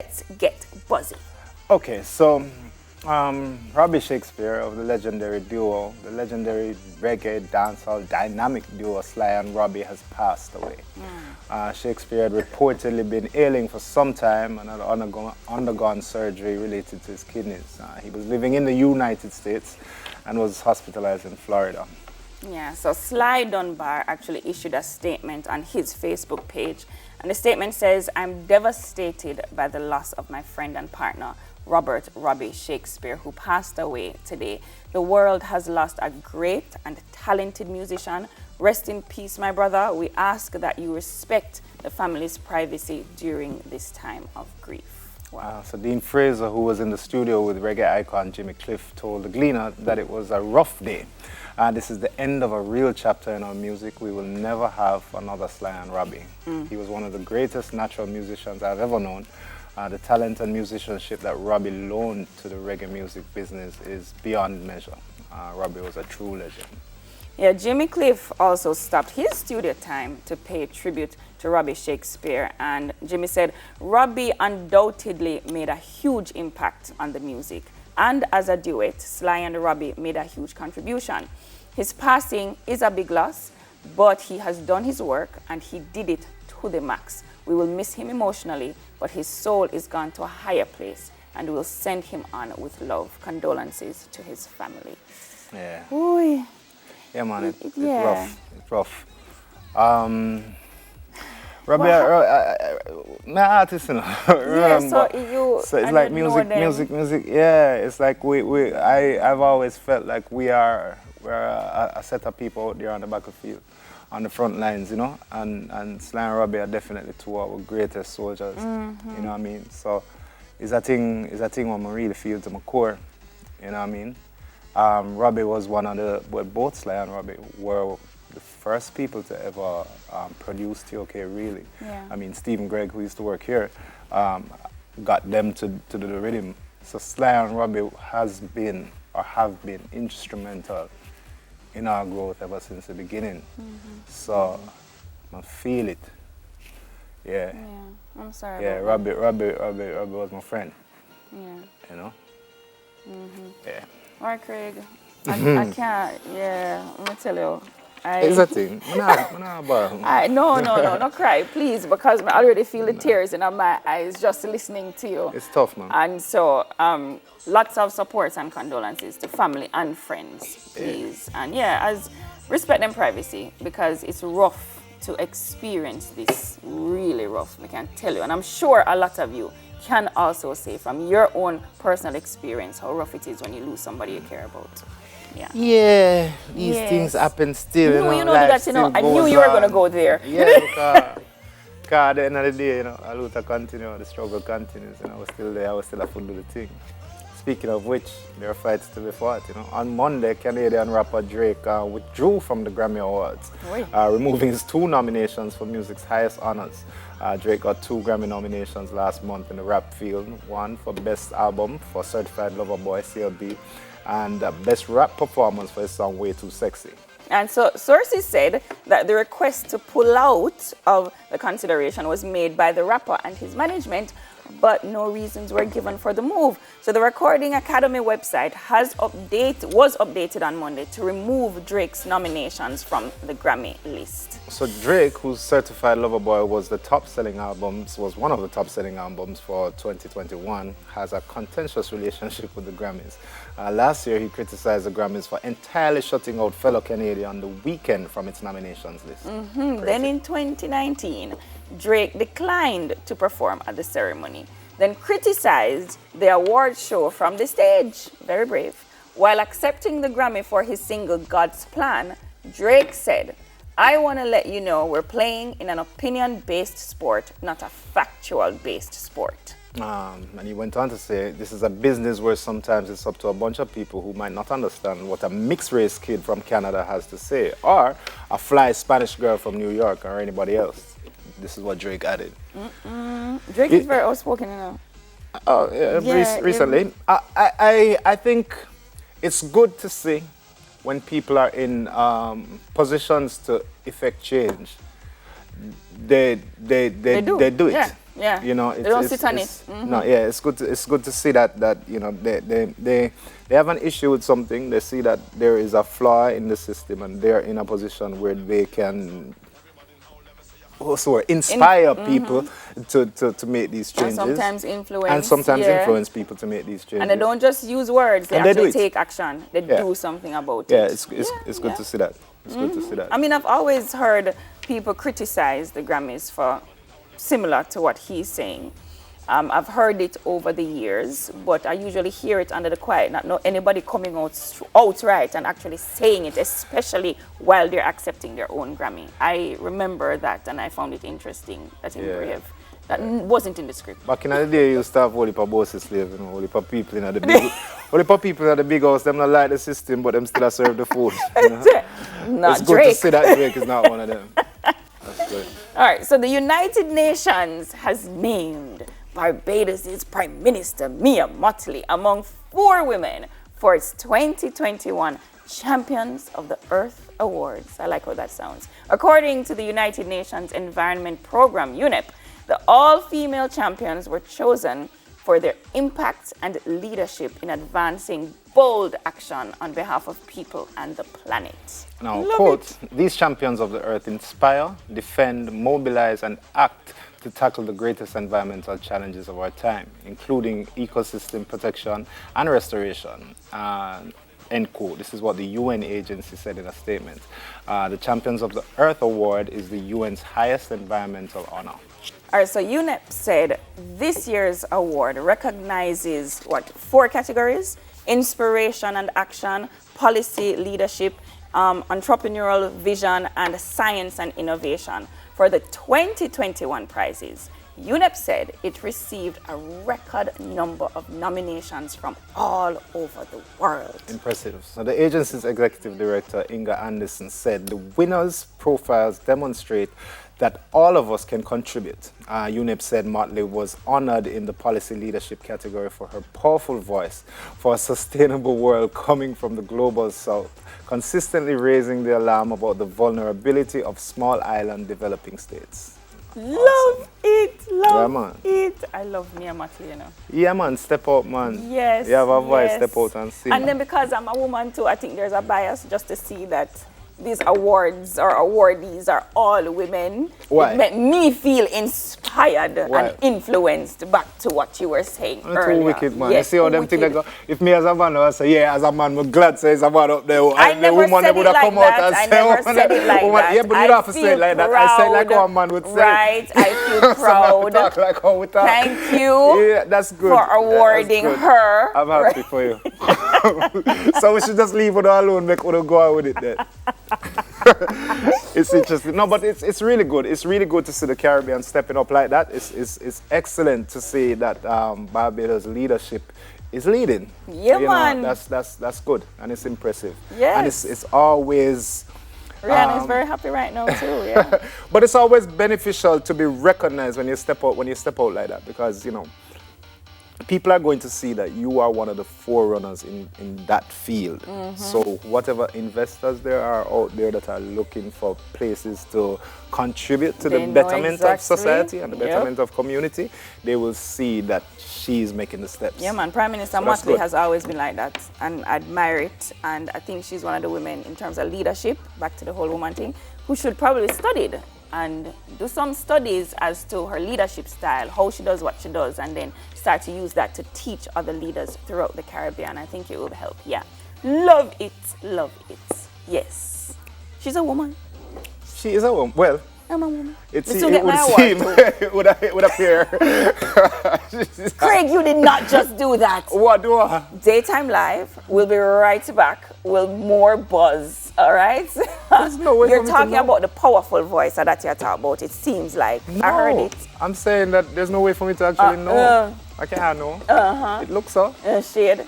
Let's get buzzy. Okay, so Robbie Shakepeare of the legendary duo, the legendary reggae dancehall dynamic duo Sly and Robbie has passed away. Shakespeare had reportedly been ailing for some time and had undergone surgery related to his kidneys. He was living in the United States and was hospitalized in Florida. Yeah, so Sly Dunbar actually issued a statement on his Facebook page. And the statement says, "I'm devastated by the loss of my friend and partner, Robbie Shakepeare, who passed away today. The world has lost a great and talented musician. Rest in peace, my brother. We ask that you respect the family's privacy during this time of grief." Wow. So Dean Fraser, who was in the studio with reggae icon Jimmy Cliff, told the Gleaner that it was a rough day. This is the end of a real chapter in our music. We will never have another Sly and Robbie. He was one of the greatest natural musicians I've ever known. The talent and musicianship that Robbie loaned to the reggae music business is beyond measure. Robbie was a true legend. Yeah, Jimmy Cliff also stopped his studio time to pay tribute to Robbie Shakepeare. And Jimmy said, "Robbie undoubtedly made a huge impact on the music. And as a duet, Sly and Robbie made a huge contribution. His passing is a big loss, but he has done his work and he did it to the max. We will miss him emotionally, but his soul is gone to a higher place, and we'll send him on with love. Condolences to his family." Yeah. Oy. Yeah, man, it's Yeah. rough. It's rough. Robbie, my artist, you know. Yeah, so So it's I like didn't know music. Yeah, it's like I've always felt like we're a set of people out there on the battlefield, on the front lines, you know. And Sly and Robbie are definitely two of our greatest soldiers. You know what I mean? So it's a thing what I really feel to my core. You know what I mean? Robbie was both Sly and Robbie were the first people to ever produce TOK, really. Yeah. I mean, Stephen Gregg, who used to work here, got them to do the rhythm. So Sly and Robbie have been instrumental in our growth ever since the beginning. So I feel it. Yeah. Yeah, I'm sorry. Yeah, about Robbie was my friend. that. Yeah. You know? Yeah. All right, Craig. I can't. Yeah, I'm gonna tell you. It's a thing. No, cry, please, because I already feel the tears in my eyes just listening to you. It's tough, man. And so, lots of support and condolences to family and friends, please. And yeah, as respect them privacy, because it's rough to experience this, really rough, I can tell you. And I'm sure a lot of you can also say from your own personal experience how rough it is when you lose somebody you care about. Yeah, these things happen still. No, you know that, I knew you were going to go there. Yeah, because at the end of the day, I lose to continue, the struggle continues, I was still there, I was still have to do the thing. Speaking of which, there are fights to be fought, On Monday, Canadian rapper Drake withdrew from the Grammy Awards, removing his 2 nominations for music's highest honors. Drake got 2 Grammy nominations last month in the rap field, one for Best Album for Certified Lover Boy, CLB, and Best Rap Performance for his song Way Too Sexy. And so sources said that the request to pull out of the consideration was made by the rapper and his management, but no reasons were given for the move. So the Recording Academy website was updated on Monday to remove Drake's nominations from the Grammy list. So Drake, whose Certified Lover Boy was one of the top-selling albums for 2021, has a contentious relationship with the Grammys. Last year, he criticized the Grammys for entirely shutting out fellow Canadian The Weeknd from its nominations list. Then in 2019, Drake declined to perform at the ceremony, then criticized the award show from the stage. Very brave. While accepting the Grammy for his single God's Plan, Drake said, "I want to let you know we're playing in an opinion-based sport, not a factual-based sport." And he went on to say, "This is a business where sometimes it's up to a bunch of people who might not understand what a mixed-race kid from Canada has to say, or a fly Spanish girl from New York, or anybody else." This is what Drake added. Drake is very outspoken, Oh, yeah, recently. I think it's good to see when people are in positions to effect change. They do it. Yeah. Yeah. You know, They don't sit on it. No, yeah, it's good to see that you know they have an issue with something. They see that there is a flaw in the system, and they're in a position where they can also inspire people to make these changes. And sometimes influence. And sometimes influence people to make these changes. And they don't just use words, they actually take action. They do something about it. Yeah, it's good to see that. It's good to see that. I mean, I've always heard people criticize the Grammys for similar to what he's saying. I've heard it over the years, but I usually hear it under the quiet, not know anybody coming outright and actually saying it, especially while they're accepting their own Grammy. I remember that, and I found it interesting that in Brave. That wasn't in the script. Back in the day, you used to have all the bosses slave, you know, all the people in the big, all the people in the big house. Them not like the system, but them still serve the food. You know? Not it's Drake. good to see that Drake is not one of them. That's good. All right, so the United Nations has named Barbados' Prime Minister Mia Mottley among 4 women for its 2021 Champions of the Earth Awards. I like how that sounds. According to the United Nations Environment Program, UNEP, the all-female champions were chosen for their impact and leadership in advancing bold action on behalf of people and the planet. Now, quote, these champions of the earth inspire, defend, mobilize, and act to tackle the greatest environmental challenges of our time, including ecosystem protection and restoration. End quote. This is what the UN agency said in a statement. The Champions of the Earth Award is the UN's highest environmental honor. All right, so UNEP said this year's award recognizes 4 categories: inspiration and action, policy leadership, entrepreneurial vision, and science and innovation. For the 2021 prizes, UNEP said it received a record number of nominations from all over the world. Impressive. So the agency's executive director, Inga Anderson, said the winners' profiles demonstrate that all of us can contribute. UNEP said Motley was honored in the policy leadership category for her powerful voice for a sustainable world coming from the global south, consistently raising the alarm about the vulnerability of small island developing states. Love it, love man. it. I love Mia Mottley, you know. Yeah, man, step out, man. Yes. You have a voice, step out and sing. And then because I'm a woman too, I think there's a bias just to see that these awards or awardees are all women. Why? It made me feel inspired Why? and influenced back to what you were saying earlier. Too wicked, man. Yes, you see how them think they go, if me as a man, I say, yeah, as a man, I'm glad say it's a man up there. I and never the woman said would it have like come out that. and I say, never said it like that. Yeah, but you don't have to say it like that. I say it like how a man would say. Right, I feel proud. Talk like how we talk. Thank you Yeah, that's good. for awarding her. I'm happy for you. So we should just leave it alone, make her go out with it then. It's interesting. No, but it's really good. It's really good to see the Caribbean stepping up like that. It's excellent to see that Barbados leadership is leading. Yeah, man. That's good, and it's impressive. Yes. And it's always. Rihanna is very happy right now too. Yeah. But it's always beneficial to be recognized when you step out like that, because you know people are going to see that you are one of the forerunners in that field. So whatever investors there are out there that are looking for places to contribute to the betterment of society and the betterment of community, they will see that she's making the steps. Yeah, man. Prime Minister Motley has always been like that, and I admire it. And I think she's one of the women in terms of leadership, back to the whole woman thing, who should probably study and do some studies as to her leadership style, how she does what she does, and then start to use that to teach other leaders throughout the Caribbean. I think it will help. Yeah. Love it. Love it. Yes. She's a woman. She is a woman. Well, I'm a woman. It would appear. Craig, you did not just do that. What do I? Daytime Live. We'll be right back with more buzz. All right? No way you're talking about the powerful voice that you're talking about. It seems like. No, I heard it. I'm saying that there's no way for me to actually know. I can't know. It looks so. Shade.